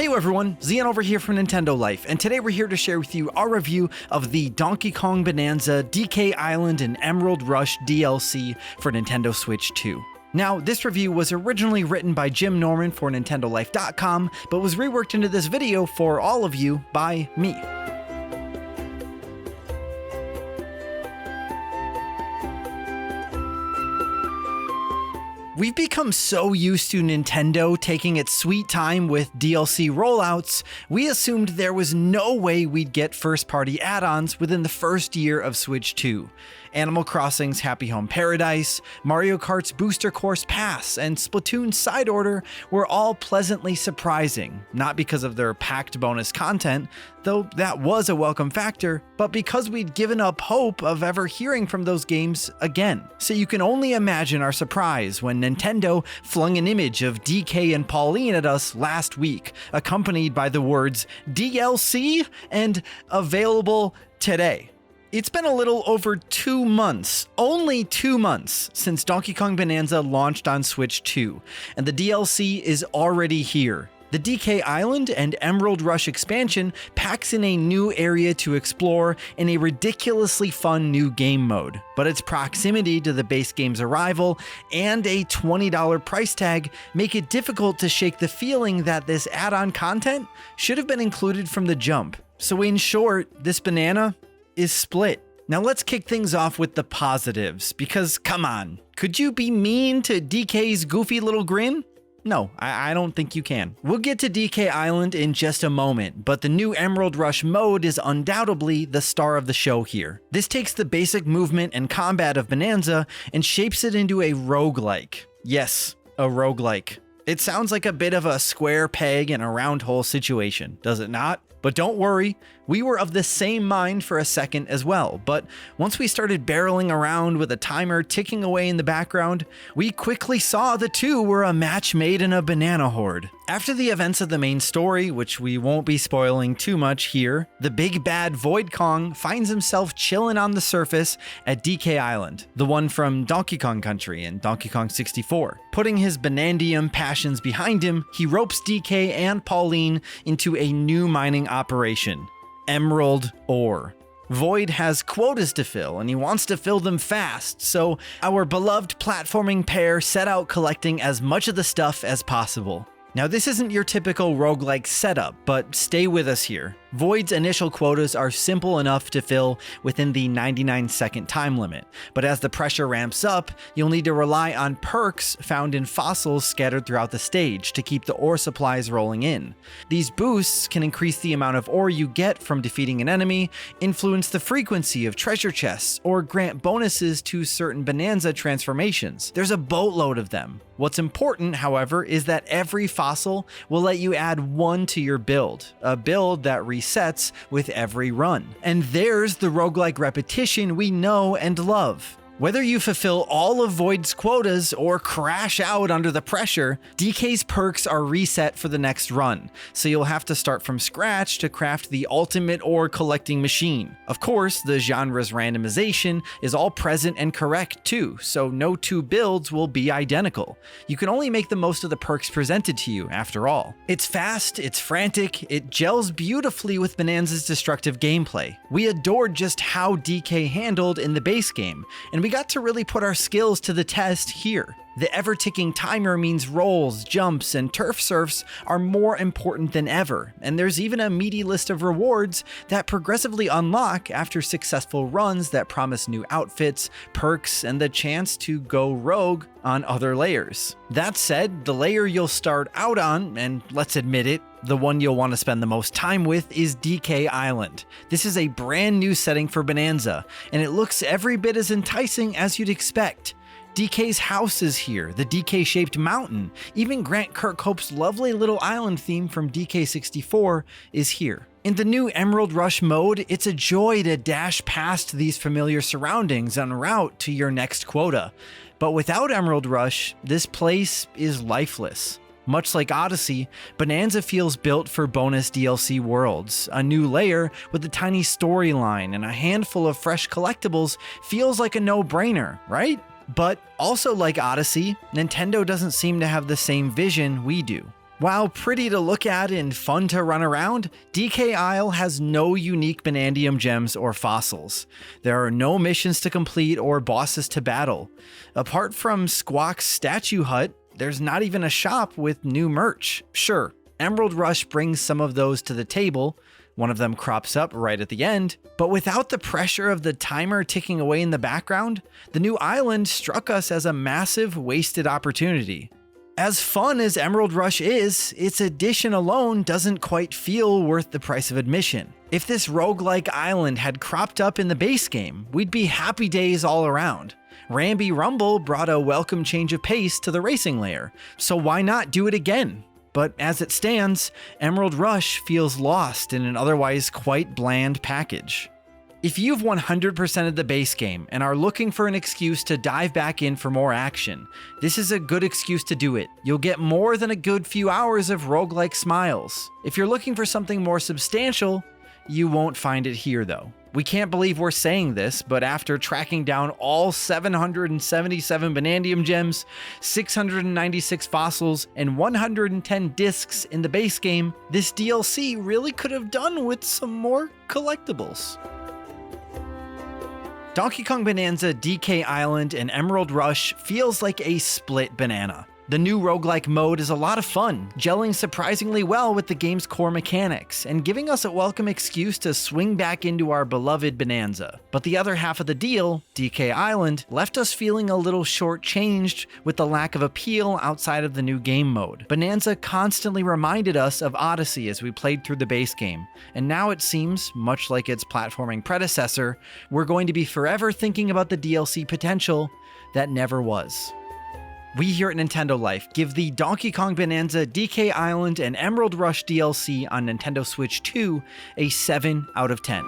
Hey everyone, Zion over here from Nintendo Life, and today we're here to share with you our review of the Donkey Kong Bonanza, DK Island, and Emerald Rush DLC for Nintendo Switch 2. Now, this review was originally written by Jim Norman for NintendoLife.com, but was reworked into this video for all of you by me. We've become so used to Nintendo taking its sweet time with DLC rollouts, we assumed there was no way we'd get first-party add-ons within the first year of Switch 2. Animal Crossing's Happy Home Paradise, Mario Kart's Booster Course Pass, and Splatoon's Side Order were all pleasantly surprising, not because of their packed bonus content, though that was a welcome factor, but because we'd given up hope of ever hearing from those games again. So you can only imagine our surprise when Nintendo flung an image of DK and Pauline at us last week, accompanied by the words DLC and available today. It's been a little over 2 months, only 2 months, since Donkey Kong Bonanza launched on Switch 2, and the DLC is already here. The DK Island and Emerald Rush expansion packs in a new area to explore in a ridiculously fun new game mode, but its proximity to the base game's arrival and a $20 price tag make it difficult to shake the feeling that this add-on content should have been included from the jump. So in short, this banana is split. Now let's kick things off with the positives, because come on, could you be mean to DK's goofy little grin? No, I don't think you can. We'll get to DK Island in just a moment, but the new Emerald Rush mode is undoubtedly the star of the show here. This takes the basic movement and combat of Bananza and shapes it into a roguelike. Yes, a roguelike. It sounds like a bit of a square peg in a round hole situation, does it not? But don't worry, we were of the same mind for a second as well, but once we started barreling around with a timer ticking away in the background, we quickly saw the two were a match made in a banana horde. After the events of the main story, which we won't be spoiling too much here, the big bad Void Kong finds himself chilling on the surface at DK Island, the one from Donkey Kong Country and Donkey Kong 64. Putting his Banandium passions behind him, he ropes DK and Pauline into a new mining operation, Emerald Ore. Void has quotas to fill, and he wants to fill them fast, so our beloved platforming pair set out collecting as much of the stuff as possible. Now, this isn't your typical roguelike setup, but stay with us here. Void's initial quotas are simple enough to fill within the 99-second time limit, but as the pressure ramps up, you'll need to rely on perks found in fossils scattered throughout the stage to keep the ore supplies rolling in. These boosts can increase the amount of ore you get from defeating an enemy, influence the frequency of treasure chests, or grant bonuses to certain Bonanza transformations. There's a boatload of them. What's important, however, is that every fossil will let you add one to your build, a build that resets with every run. And there's the roguelike repetition we know and love. Whether you fulfill all of Void's quotas or crash out under the pressure, DK's perks are reset for the next run, so you'll have to start from scratch to craft the ultimate ore collecting machine. Of course, the genre's randomization is all present and correct too, so no two builds will be identical. You can only make the most of the perks presented to you, after all. It's fast, it's frantic, it gels beautifully with Bonanza's destructive gameplay. We adored just how DK handled in the base game, and we got to really put our skills to the test here. The ever-ticking timer means rolls, jumps, and turf surfs are more important than ever, and there's even a meaty list of rewards that progressively unlock after successful runs that promise new outfits, perks, and the chance to go rogue on other layers. That said, the layer you'll start out on, and let's admit it, the one you'll want to spend the most time with, is DK Island. This is a brand new setting for Bonanza, and it looks every bit as enticing as you'd expect. DK's house is here, the DK-shaped mountain, even Grant Kirkhope's lovely little island theme from DK64 is here. In the new Emerald Rush mode, it's a joy to dash past these familiar surroundings en route to your next quota. But without Emerald Rush, this place is lifeless. Much like Odyssey, Bonanza feels built for bonus DLC worlds. A new layer with a tiny storyline and a handful of fresh collectibles feels like a no-brainer, right? But also like Odyssey, Nintendo doesn't seem to have the same vision we do. While pretty to look at and fun to run around, DK Isle has no unique Banandium gems or fossils. There are no missions to complete or bosses to battle. Apart from Squawk's statue hut, there's not even a shop with new merch. Sure, Emerald Rush brings some of those to the table. One of them crops up right at the end, but without the pressure of the timer ticking away in the background, the new island struck us as a massive wasted opportunity. As fun as Emerald Rush is, its addition alone doesn't quite feel worth the price of admission. If this roguelike island had cropped up in the base game, we'd be happy days all around. Ramby Rumble brought a welcome change of pace to the racing layer, so why not do it again? But as it stands, Emerald Rush feels lost in an otherwise quite bland package. If you've 100%ed the base game and are looking for an excuse to dive back in for more action, this is a good excuse to do it. You'll get more than a good few hours of roguelike smiles. If you're looking for something more substantial, you won't find it here though. We can't believe we're saying this, but after tracking down all 777 Banandium gems, 696 fossils, and 110 discs in the base game, this DLC really could have done with some more collectibles. Donkey Kong Bonanza, DK Island, and Emerald Rush feels like a split banana. The new roguelike mode is a lot of fun, gelling surprisingly well with the game's core mechanics, and giving us a welcome excuse to swing back into our beloved Bananza. But the other half of the deal, DK Island, left us feeling a little shortchanged with the lack of appeal outside of the new game mode. Bananza constantly reminded us of Odyssey as we played through the base game, and now it seems, much like its platforming predecessor, we're going to be forever thinking about the DLC potential that never was. We here at Nintendo Life give the Donkey Kong Bonanza, DK Island, and Emerald Rush DLC on Nintendo Switch 2 a 7 out of 10.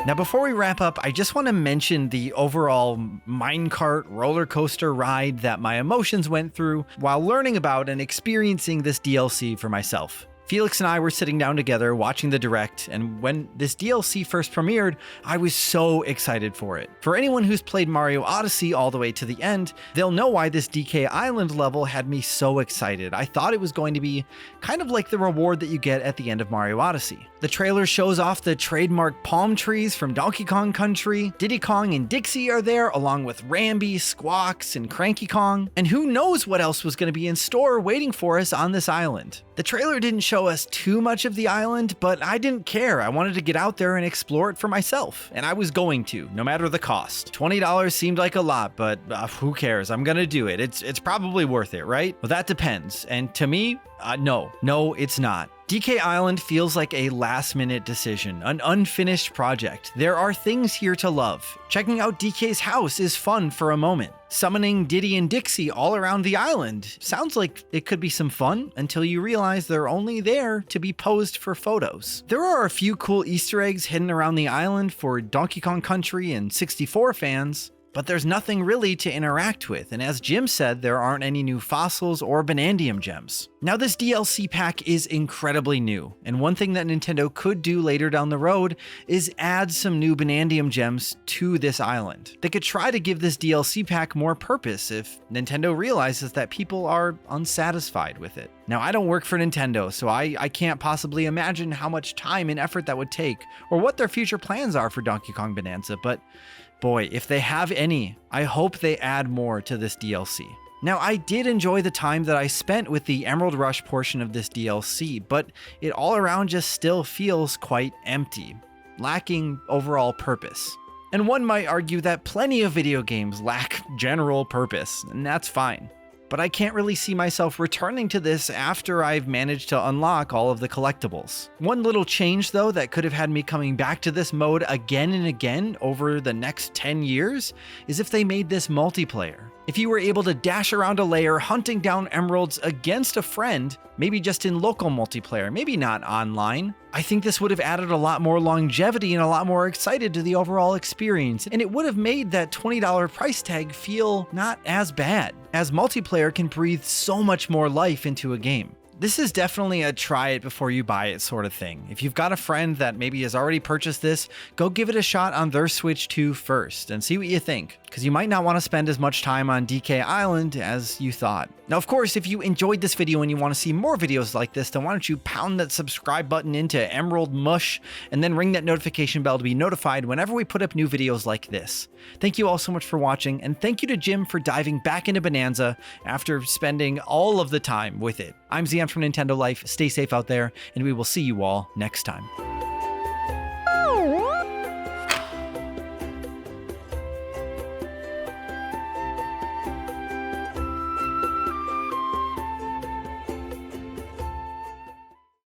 Now before we wrap up, I just want to mention the overall minecart roller coaster ride that my emotions went through while learning about and experiencing this DLC for myself. Felix and I were sitting down together watching the direct, and when this DLC first premiered, I was so excited for it. For anyone who's played Mario Odyssey all the way to the end, they'll know why this DK Island level had me so excited. I thought it was going to be kind of like the reward that you get at the end of Mario Odyssey. The trailer shows off the trademark palm trees from Donkey Kong Country. Diddy Kong and Dixie are there, along with Ramby, Squawks, and Cranky Kong. And who knows what else was going to be in store waiting for us on this island. The trailer didn't show us too much of the island, but I didn't care. I wanted to get out there and explore it for myself, and I was going to, no matter the cost. $20 seemed like a lot, but who cares? I'm gonna do it. It's probably worth it, right? Well, that depends. And to me, no, it's not. DK Island feels like a last-minute decision, an unfinished project. There are things here to love. Checking out DK's house is fun for a moment. Summoning Diddy and Dixie all around the island sounds like it could be some fun until you realize they're only there to be posed for photos. There are a few cool Easter eggs hidden around the island for Donkey Kong Country and 64 fans, but there's nothing really to interact with, and as Jim said, there aren't any new fossils or Banandium gems. Now this DLC pack is incredibly new, and one thing that Nintendo could do later down the road is add some new Banandium gems to this island. They could try to give this DLC pack more purpose if Nintendo realizes that people are unsatisfied with it. Now I don't work for Nintendo, so I can't possibly imagine how much time and effort that would take, or what their future plans are for Donkey Kong Bonanza, but boy, if they have any, I hope they add more to this DLC. Now, I did enjoy the time that I spent with the Emerald Rush portion of this DLC, but it all around just still feels quite empty, lacking overall purpose. And one might argue that plenty of video games lack general purpose, and that's fine. But I can't really see myself returning to this after I've managed to unlock all of the collectibles. One little change though that could have had me coming back to this mode again and again over the next 10 years is if they made this multiplayer. If you were able to dash around a layer hunting down emeralds against a friend, maybe just in local multiplayer, maybe not online, I think this would have added a lot more longevity and a lot more excited to the overall experience, and it would have made that $20 price tag feel not as bad, as multiplayer can breathe so much more life into a game. This is definitely a try it before you buy it sort of thing. If you've got a friend that maybe has already purchased this, go give it a shot on their Switch 2 first and see what you think, because you might not want to spend as much time on DK Island as you thought. Now, of course, if you enjoyed this video and you want to see more videos like this, then why don't you pound that subscribe button into Emerald Mush and then ring that notification bell to be notified whenever we put up new videos like this. Thank you all so much for watching, and thank you to Jim for diving back into Bananza after spending all of the time with it. I'm Zion from Nintendo Life. Stay safe out there, and we will see you all next time.